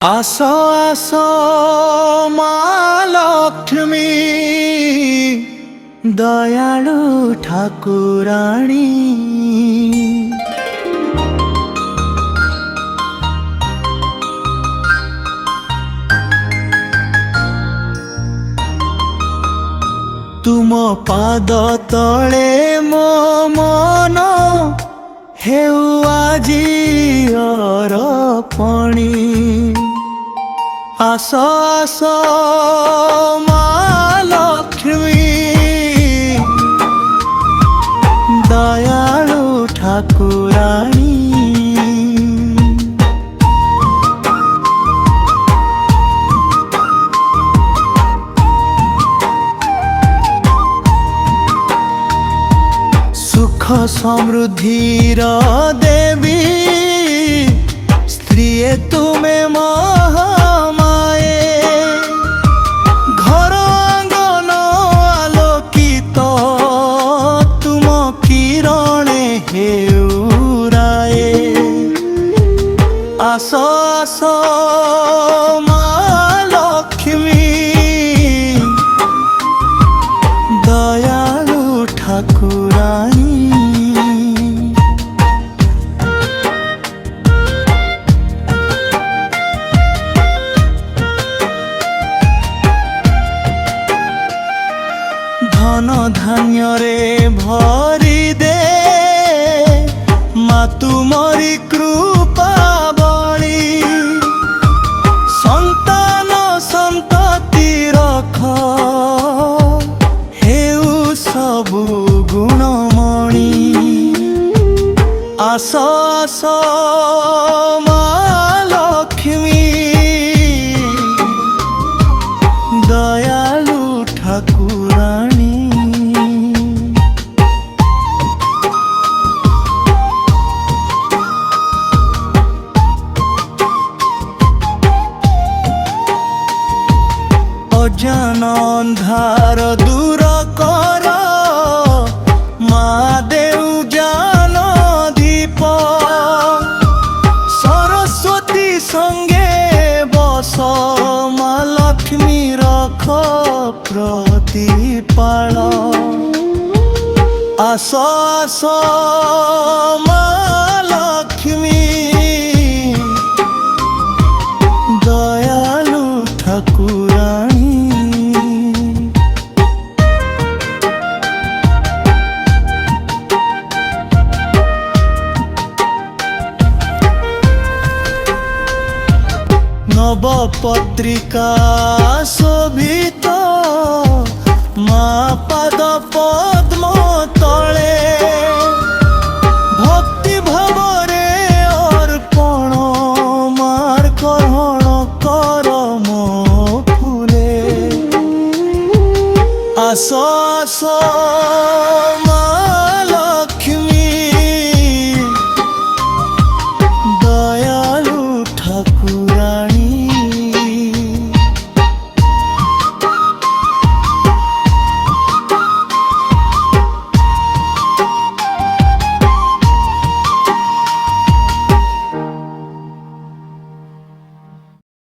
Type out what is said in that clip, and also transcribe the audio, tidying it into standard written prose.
আসো আসো মা লক্ষ্মী, দয়ালু ঠাকুরানী। তুম পাদ তଳେ ମୋ ମନ ହେଉ ଆଜି ଅରପଣି। ଆସ ଆସ ମା ଲକ୍ଷ୍ମୀ, ଦୟାଳୁ ଠାକୁରାଣୀ। সুখ সমৃদ্ধির দেবী, স্ত্রীয়ে তুমে মহামায়ে। ঘর আঙ্গন আলোকিত তুম কিরণে হেউরায়ে। আস আস মা লক্ষ্মী, দয়ালু ঠাকুরানী। ধন ধান্যরে ভরি দে মা তুমরি কৃপা বলি। সন্তান সন্ততি রখ হেউ সবু গুণমণি। আস আস মা লক্ষ্মী, দয়ালু ঠাকুরানী। অজান অন্ধার দূর কর মা দেউ জান দীপ। সরস্বতী সঙ্গে বস মা লক্ষ্মী রখ প্রতিপাল। আস আস মা লক্ষ্মী, দয়ালু ঠাকুরানী। নবপত্রিকা শোভিত মা পাদ পদ্ম তলে। ভক্তি ভাবরে অর্পণ মার গ্রহণ কর মো ফুলে। আস আস